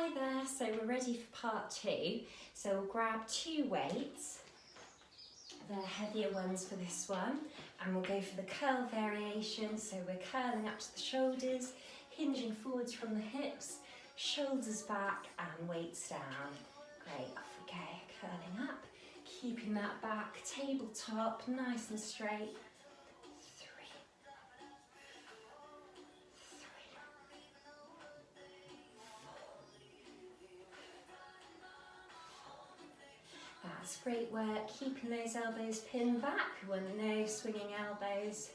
Hi there, so we're ready for part 2. So we'll grab 2 weights, the heavier ones for this one, and we'll go for the curl variation. So we're curling up to the shoulders, hinging forwards from the hips, shoulders back and weights down. Great, off we go, curling up, keeping that back, tabletop, nice and straight. That's great work, keeping those elbows pinned back, we want no swinging elbows.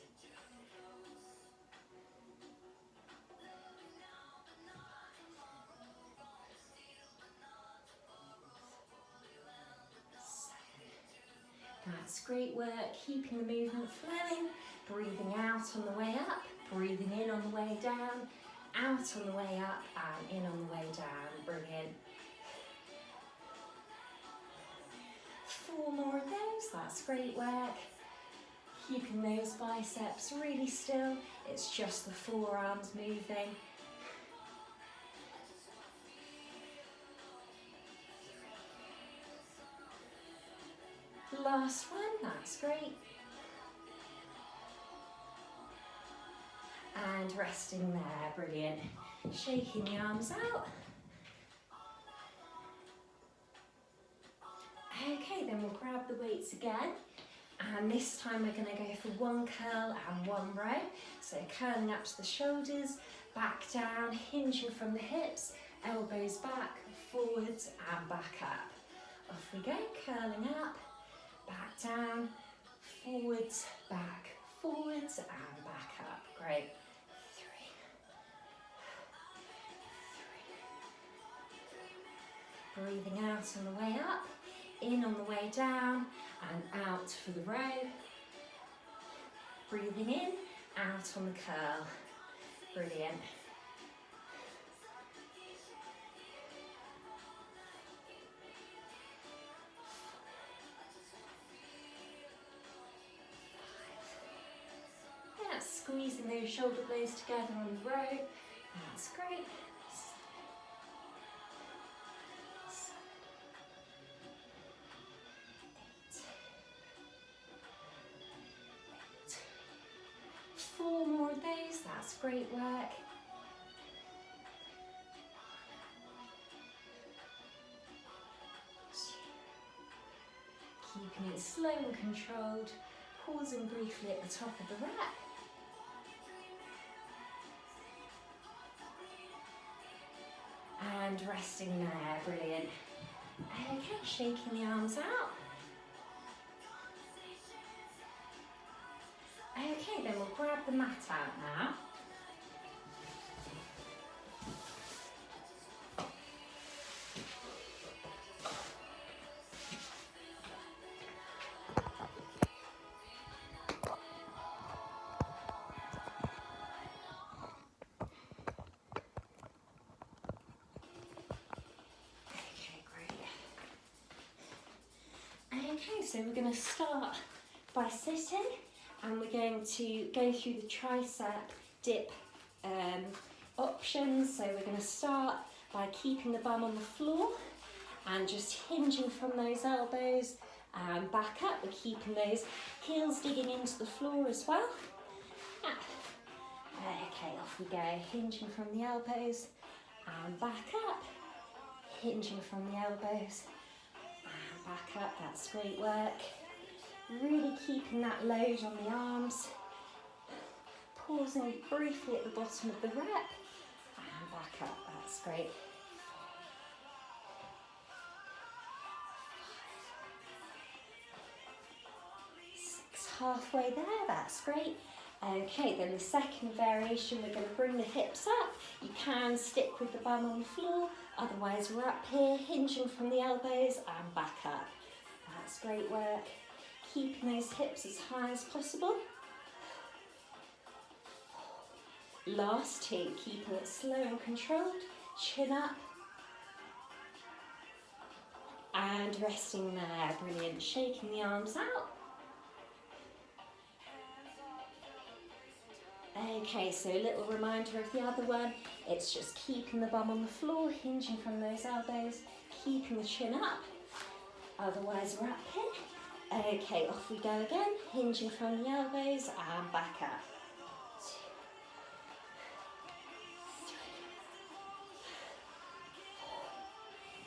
That's great work, keeping the movement flowing, breathing out on the way up, breathing in on the way down, out on the way up and in on the way down. Brilliant. 4 more of those, that's great work. Keeping those biceps really still, it's just the forearms moving. Last one, that's great. And resting there, brilliant. Shaking the arms out. Okay, then we'll grab the weights again. And this time we're going to go for 1 curl and 1 row. So curling up to the shoulders, back down, hinging from the hips, elbows back, forwards and back up. Off we go, curling up, back down, forwards, back, forwards and back up. Great. 3. Breathing out on the way up, in on the way down and out for the row. Breathing in, out on the curl. Brilliant. Yeah, squeezing those shoulder blades together on the row. That's great. 4 more of those, that's great work. Keeping it slow and controlled, pausing briefly at the top of the rep. And resting there, brilliant. Okay, shaking the arms out. Okay, then we'll grab the mat out now. Okay, great. Okay, so we're going to start by sitting. And we're going to go through the tricep dip options. So we're going to start by keeping the bum on the floor and just hinging from those elbows and back up. We're keeping those heels digging into the floor as well. Okay, off we go. Hinging from the elbows and back up. Hinging from the elbows and back up. That's great work. Really keeping that load on the arms, pausing briefly at the bottom of the rep and back up, that's great. 6, halfway there, that's great. Okay, then the second variation, we're going to bring the hips up. You can stick with the bum on the floor, otherwise we're up here, hinging from the elbows and back up. That's great work. Keeping those hips as high as possible. Last 2, keeping it slow and controlled. Chin up. And resting there, brilliant. Shaking the arms out. Okay, so a little reminder of the other one. It's just keeping the bum on the floor, hinging from those elbows, keeping the chin up. Otherwise we're up here. Okay, off we go again, hinging from the elbows and back up. 2, 3,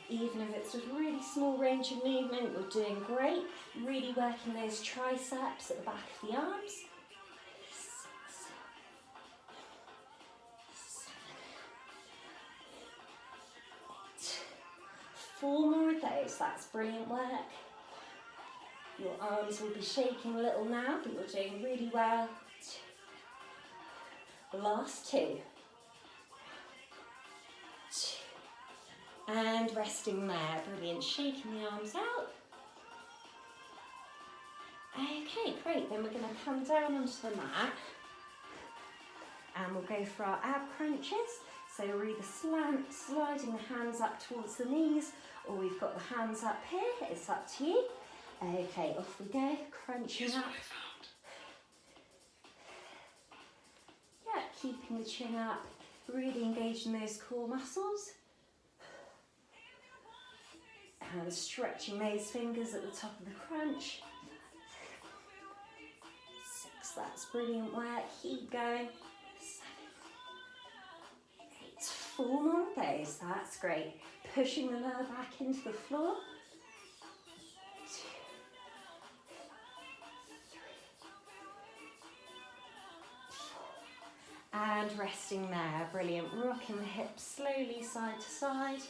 4. Even if it's just really small range of movement, you're doing great. Really working those triceps at the back of the arms. 6, 7, 8. 4 more of those, that's brilliant work. Your arms will be shaking a little now, but you're doing really well. Last 2. And resting there, brilliant. Shaking the arms out. Okay, great. Then we're going to come down onto the mat. And we'll go for our ab crunches. So we're either sliding the hands up towards the knees, or we've got the hands up here. It's up to you. Okay, off we go. Crunching up. Yeah, keeping the chin up. Really engaging those core muscles. And stretching those fingers at the top of the crunch. 6, that's brilliant work. Keep going. 7, 8, 4 more of those. That's great. Pushing the lower back into the floor. 2, 3, 4. And resting there. Brilliant. Rocking the hips slowly side to side.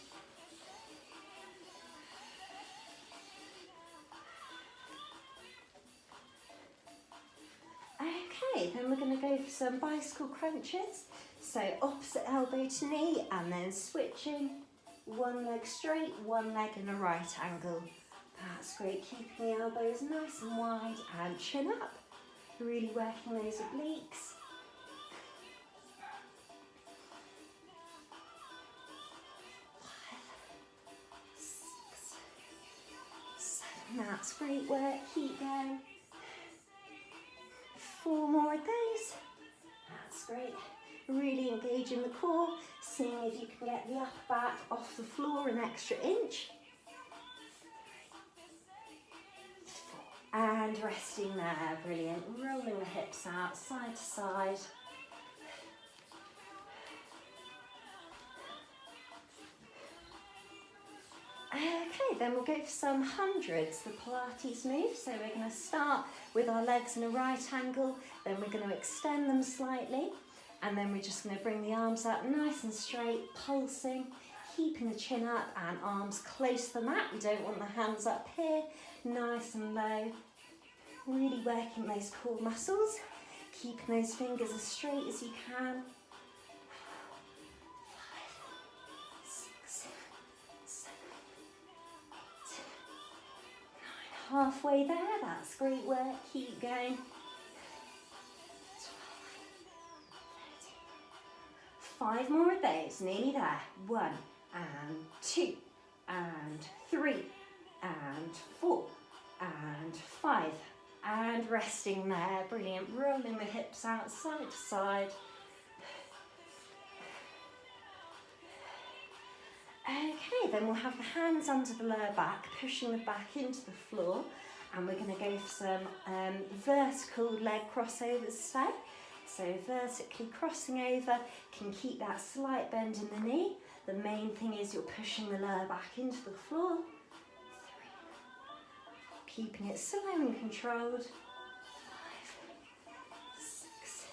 Okay, then we're going to go for some bicycle crunches. So opposite elbow to knee and then switching. One leg straight, one leg in a right angle. That's great, keeping the elbows nice and wide and chin up. Really working those obliques. 5, 6, 7, that's great work, keep going. 4 more of those. That's great. Really engaging the core, seeing if you can get the upper back off the floor an extra inch. 3, 4. And resting there, brilliant. Rolling the hips out, side to side. Okay, then we'll go for some hundreds, the Pilates move. So we're going to start with our legs in a right angle, then we're going to extend them slightly, and then we're just going to bring the arms up nice and straight, pulsing, keeping the chin up and arms close to the mat. We don't want the hands up here, nice and low. Really working those core muscles, keeping those fingers as straight as you can. 5, 6, 7, 8, 9. Halfway there, that's great work, keep going. 12, 13, 5 more of those, nearly there. 1 and 2 and 3 and 4 and 5. And resting there, brilliant. Rolling the hips out side to side. Okay, then we'll have the hands under the lower back, pushing the back into the floor, and we're going to go for some vertical leg crossovers today. So vertically crossing over, can keep that slight bend in the knee. The main thing is you're pushing the lower back into the floor. 3, keeping it slow and controlled. 5, 6,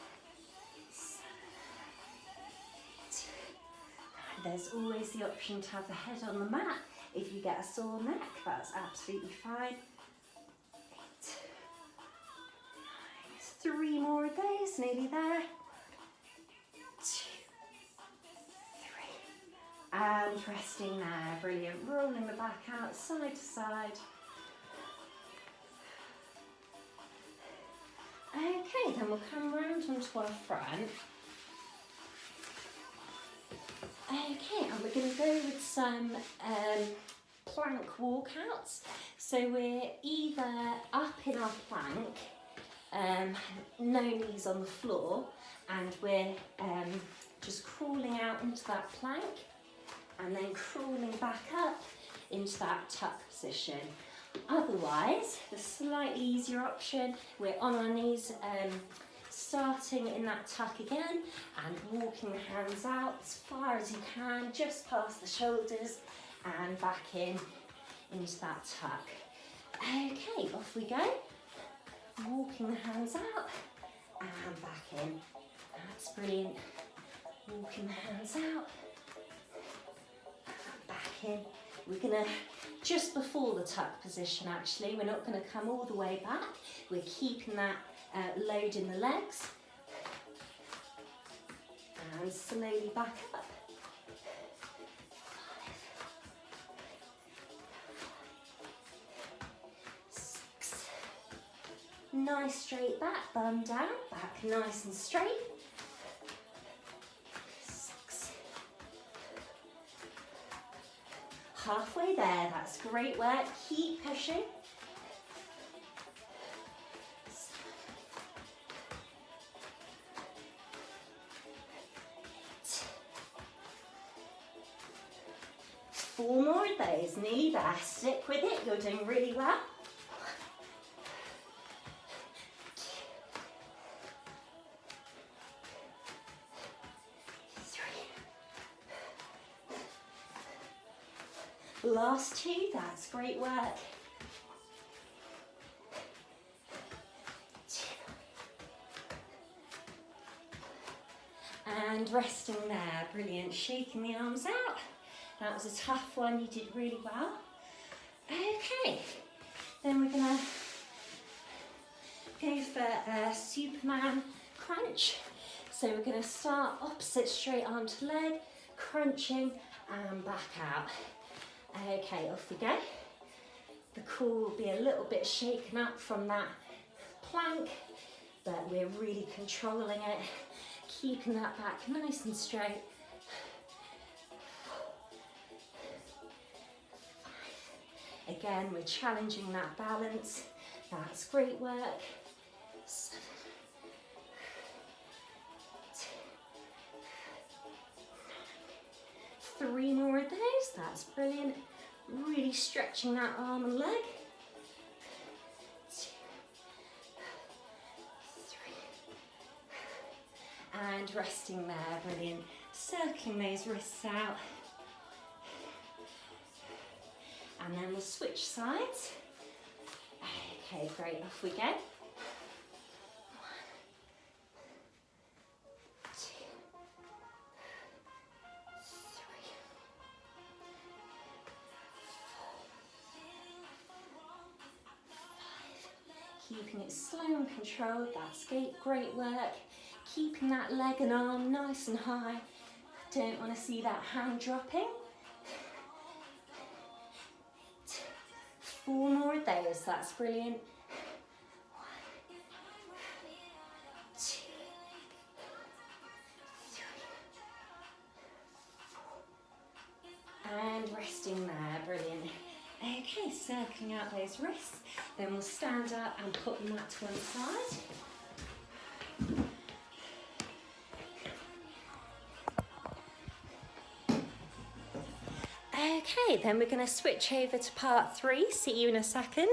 7, 8. There's always the option to have the head on the mat. If you get a sore neck, that's absolutely fine. 8, 9, 3 more of those, nearly there. 2, 3, and resting there, brilliant. Rolling the back out side to side. Okay, then we'll come round onto our front. Okay, and we're going to go with some plank walkouts. So we're either up in our plank, no knees on the floor, and we're just crawling out into that plank and then crawling back up into that tuck position. Otherwise, the slightly easier option, we're on our knees, starting in that tuck again and walking the hands out as far as you can, just past the shoulders and back into that tuck. Okay, off we go. Walking the hands out and back in. That's brilliant. Walking the hands out and back in. We're gonna, just before the tuck position actually, we're not gonna come all the way back. We're keeping that load in the legs. And slowly back up. 5, 6. Nice straight back, bum down, back nice and straight. 6. Halfway there, that's great work. Keep pushing. 4 more of those, nearly there. Stick with it, you're doing really well. 3. Last 2, that's great work. 2. And resting there, brilliant. Shaking the arms out. That was a tough one, you did really well. Okay, then we're gonna go for a Superman crunch. So we're gonna start opposite straight arm to leg, crunching and back out. Okay, off we go. The core will be a little bit shaken up from that plank, but we're really controlling it, keeping that back nice and straight. 5. Again, we're challenging that balance. That's great work. 7. 3 more of those, that's brilliant. Really stretching that arm and leg. 2, 3. And resting there, brilliant. Circling those wrists out. And then we'll switch sides. Okay, great, off we go. 1, 2, 3, 4, 5. Keeping it slow and controlled, that's great work. Keeping that leg and arm nice and high. Don't want to see that hand dropping. 4 more of those, that's brilliant. 1, 2, 3, 4. And resting there, brilliant. Okay, circling out those wrists. Then we'll stand up and put them that to one side. Okay, then we're going to switch over to part 3. See you in a second.